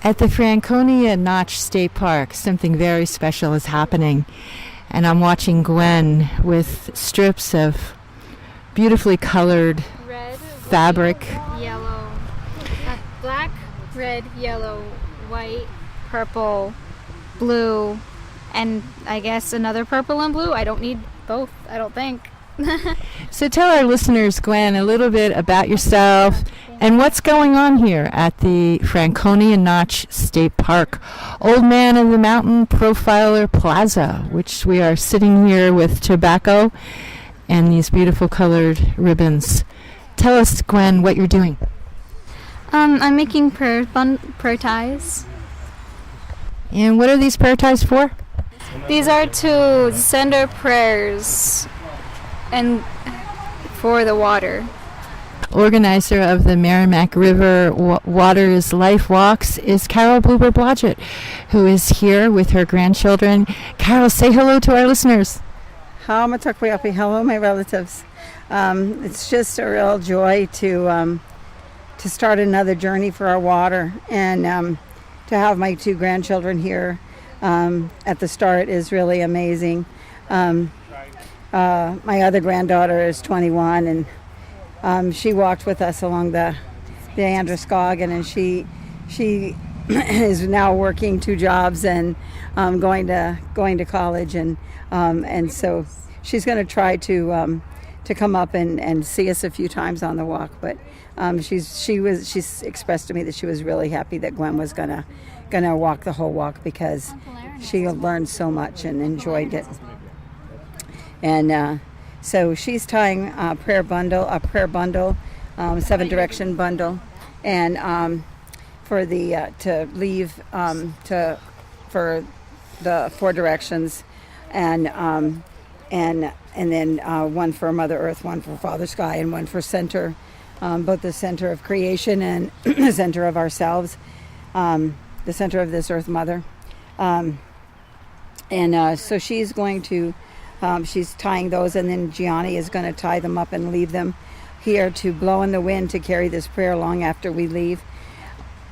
At the Franconia Notch State Park, something very special is happening. And I'm watching Gwen with strips of beautifully colored red, fabric. Yellow. Black, red, yellow, white, purple, blue, and I guess another purple and blue. I don't need both, I don't think. So tell our listeners, Gwen, a little bit about yourself and what's going on here at the Franconia Notch State Park, Old Man of the Mountain Profiler Plaza, which we are sitting here with tobacco and these beautiful colored ribbons. Tell us, Gwen, what you're doing. I'm making prayer ties. And what are these prayer ties for? These are to send our prayers and for the water. Organizer of the Merrimack River Water is Life Walks is Carol Bluber-Blodgett, who is here with her grandchildren. Carol, say hello to our listeners. Hello, my relatives. It's just a real joy to start another journey for our water, and to have my two grandchildren here at the start is really amazing. My other granddaughter is 21, and she walked with us along the Androscoggin, and she is now working 2 jobs and going to college, and so she's going to try to come up and see us a few times on the walk. But she's expressed to me that she was really happy that Gwen was gonna walk the whole walk because she learned so much and enjoyed it. And so she's tying a prayer bundle, 7 direction bundle, and for the to leave for the 4 directions, and then one for Mother Earth, one for Father Sky, and one for center, both the center of creation and the center of ourselves, the center of this Earth Mother, and so she's going to. She's tying those, and then Gianni is going to tie them up and leave them here to blow in the wind to carry this prayer long after we leave.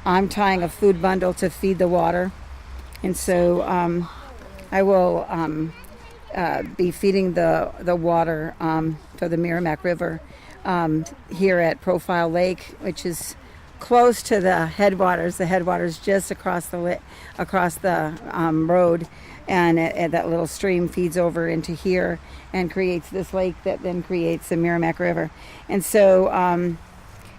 I'm tying a food bundle to feed the water, and so I will be feeding the water to the Merrimack River here at Profile Lake, which is close to the headwaters. The headwaters just across the road. And that little stream feeds over into here and creates this lake that then creates the Merrimack River. And so,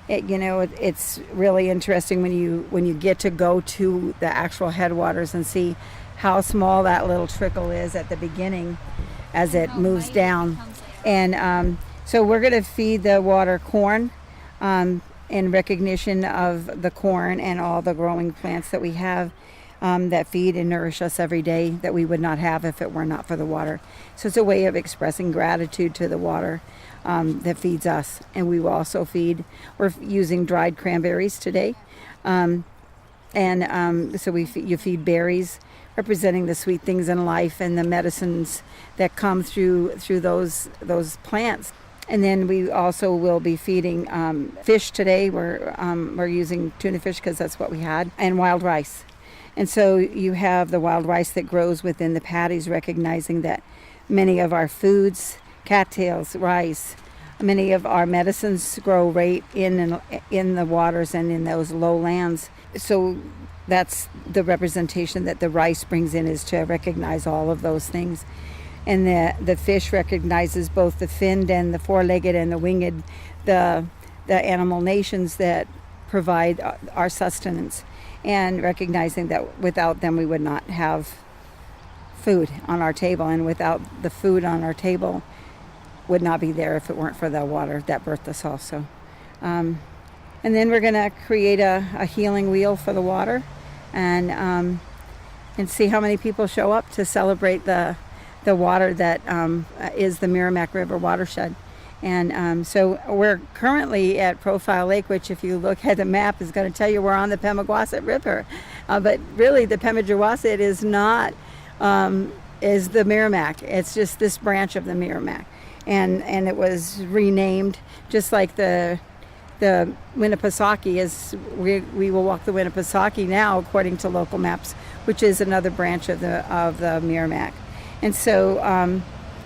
it's really interesting when you get to go to the actual headwaters and see how small that little trickle is at the beginning as it moves down. And so we're going to feed the water corn in recognition of the corn and all the growing plants that we have. That feed and nourish us every day that we would not have if it were not for the water. So it's a way of expressing gratitude to the water that feeds us. And we will also we're using dried cranberries today. So you feed berries, representing the sweet things in life and the medicines that come through those plants. And then we also will be feeding fish today. We're using tuna fish because that's what we had, and wild rice. And so you have the wild rice that grows within the paddies, recognizing that many of our foods, cattails, rice, many of our medicines grow right in the waters and in those lowlands. So that's the representation that the rice brings in, is to recognize all of those things. And the fish recognizes both the finned and the four-legged and the winged, the animal nations that provide our sustenance. And recognizing that without them we would not have food on our table, and without the food on our table would not be there if it weren't for the water that birthed us also. And then we're going to create a healing wheel for the water, and see how many people show up to celebrate the water that is the Merrimack River watershed. And so we're currently at Profile Lake, which if you look at the map is going to tell you we're on the Pemigewasset River. But really the Pemigewasset is not, is the Merrimack. It's just this branch of the Merrimack. And it was renamed just like the the Winnipesaukee is, we will walk the Winnipesaukee now according to local maps, which is another branch of the Merrimack. And so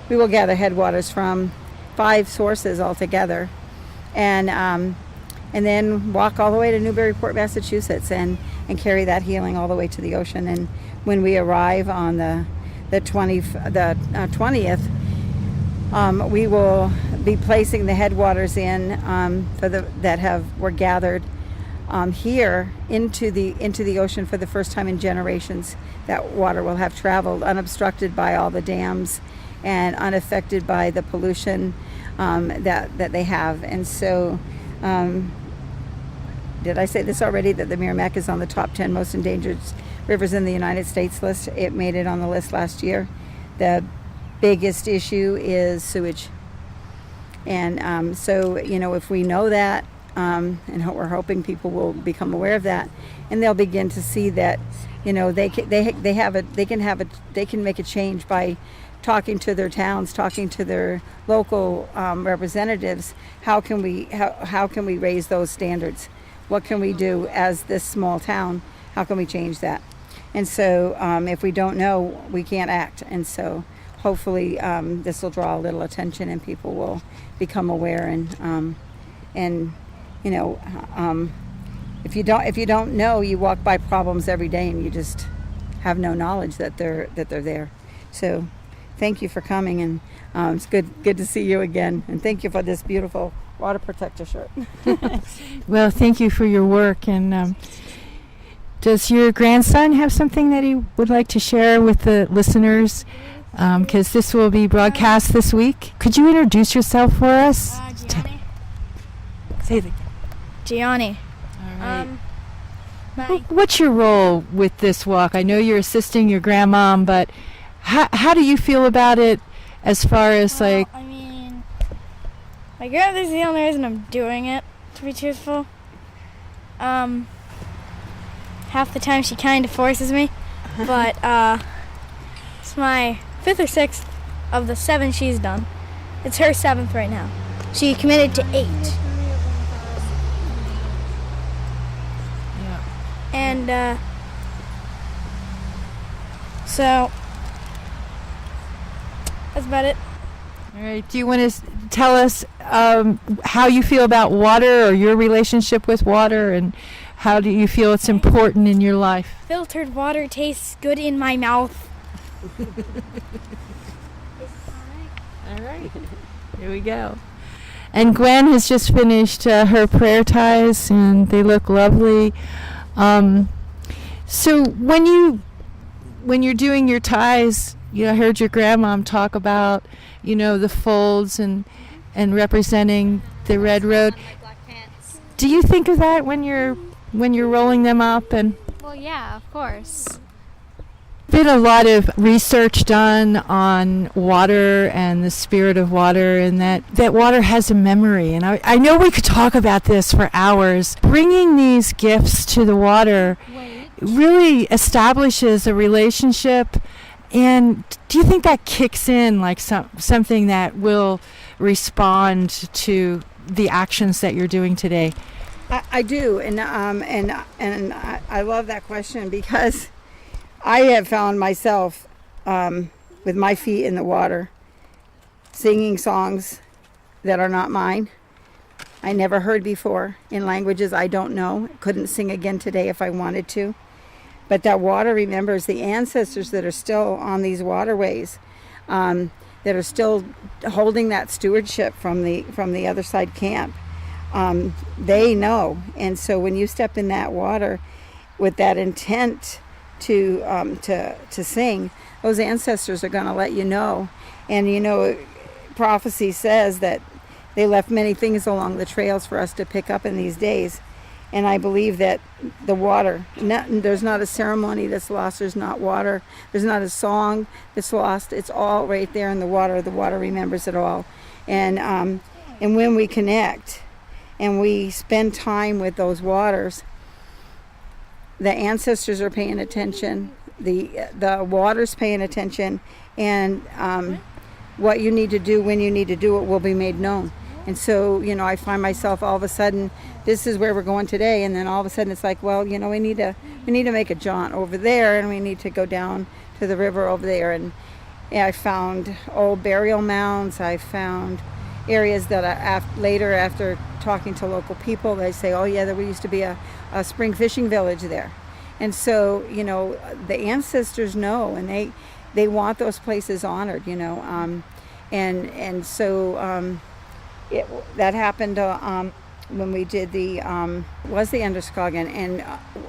we will gather headwaters from 5 sources altogether, and then walk all the way to Newburyport, Massachusetts, and carry that healing all the way to the ocean. And when we arrive on the 20th, we will be placing the headwaters in were gathered here into the ocean for the first time in generations. That water will have traveled unobstructed by all the dams and unaffected by the pollution that they have. And so, did I say this already, that the Merrimack is on the top 10 most endangered rivers in the United States list? It made it on the list last year. The biggest issue is sewage. And so, if we know that, and we're hoping people will become aware of that, and they'll begin to see that, they can make a change by talking to their towns, talking to their local representatives. How can we raise those standards? What can we do as this small town? How can we change that? And so if we don't know, we can't act. And so hopefully this will draw a little attention and people will become aware. And if you don't know, you walk by problems every day and you just have no knowledge that they're there. So thank you for coming, and it's good to see you again. And thank you for this beautiful water protector shirt. Well, thank you for your work. And does your grandson have something that he would like to share with the listeners? Because this will be broadcast this week. Could you introduce yourself for us? Gianni. Say it again. Gianni. All right. What's your role with this walk? I know you're assisting your grandmom, but how do you feel about it as far as I mean, my grandmother's the only reason I'm doing it, to be truthful. Half the time she kind of forces me, but it's my 5th or 6th of the 7 she's done. It's her 7th right now. She committed to 8. Yeah. And so that's about it. All right. Do you want to tell us how you feel about water, or your relationship with water, and how do you feel it's important in your life? Filtered water tastes good in my mouth. All right. Here we go. And Gwen has just finished her prayer ties, and they look lovely. So when you're doing your ties, I heard your grandmom talk about, the folds and representing the red road. Black pants. Do you think of that when you're rolling them up? And Well, yeah, of course. been a lot of research done on water and the spirit of water, and that water has a memory. And I know we could talk about this for hours. Bringing these gifts to the water really establishes a relationship. And do you think that kicks in like something that will respond to the actions that you're doing today? I do, and I love that question, because I have found myself with my feet in the water singing songs that are not mine. I never heard before, in languages I don't know. Couldn't sing again today if I wanted to. But that water remembers the ancestors that are still on these waterways, that are still holding that stewardship from the other side camp. They know. And so when you step in that water with that intent to sing, those ancestors are going to let you know. And prophecy says that they left many things along the trails for us to pick up in these days. And I believe that the water, there's not a ceremony that's lost, there's not water, there's not a song that's lost. It's all right there in the water. The water remembers it all. And when we connect and we spend time with those waters, the ancestors are paying attention, the water's paying attention, and what you need to do when you need to do it will be made known. And so, I find myself all of a sudden, this is where we're going today, and then all of a sudden it's like, well, we need to make a jaunt over there, and we need to go down to the river over there. And I found old burial mounds. I found areas that later, after talking to local people, they say, oh yeah, there used to be a spring fishing village there. And so, the ancestors know, and they want those places honored, and so that happened when we did the Androscoggin,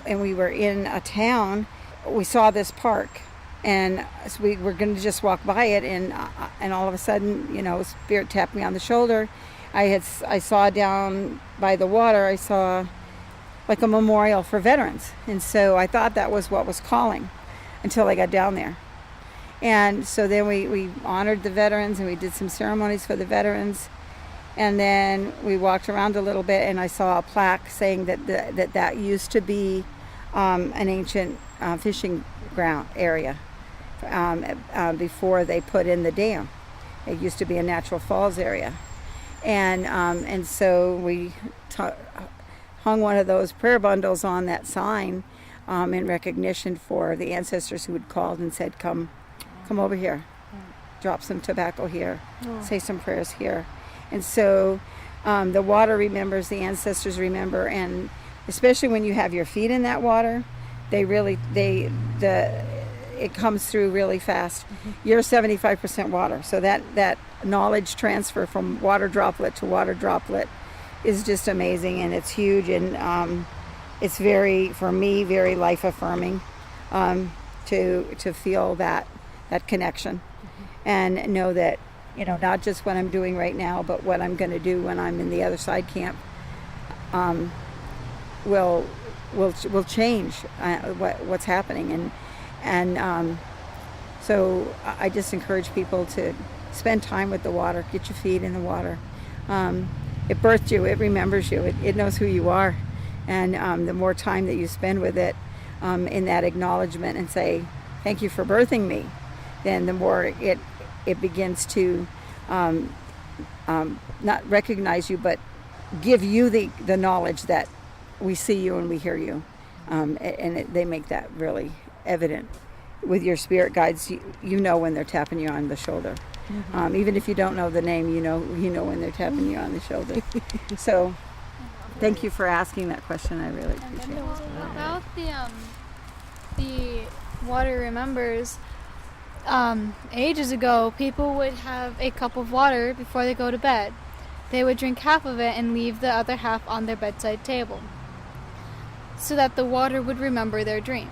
and we were in a town. We saw this park, and so we were going to just walk by it, and all of a sudden, Spirit tapped me on the shoulder. I saw down by the water, I saw like a memorial for veterans, and so I thought that was what was calling until I got down there. And so then we honored the veterans, and we did some ceremonies for the veterans. And then we walked around a little bit, and I saw a plaque saying that used to be an ancient fishing ground area before they put in the dam. It used to be a natural falls area. And so we hung one of those prayer bundles on that sign in recognition for the ancestors who had called and said, come over here, drop some tobacco here, say some prayers here. And so the water remembers, the ancestors remember, and especially when you have your feet in that water, it comes through really fast. You're 75% water, so that knowledge transfer from water droplet to water droplet is just amazing, and it's huge, and it's for me, very life affirming to feel that connection and know that, not just what I'm doing right now, but what I'm going to do when I'm in the other side camp will change what's happening, and so I just encourage people to spend time with the water, get your feet in the water. It birthed you, it remembers you, it knows who you are, and the more time that you spend with it in that acknowledgement and say, thank you for birthing me, then the more it begins to not recognize you, but give you the knowledge that we see you and we hear you, they make that really evident. With your spirit guides, you know when they're tapping you on the shoulder. Even if you don't know the name, you know when they're tapping you on the shoulder. So thank you for asking that question. I really appreciate it. About the water remembers, ages ago, people would have a cup of water before they go to bed. They would drink half of it and leave the other half on their bedside table so that the water would remember their dream.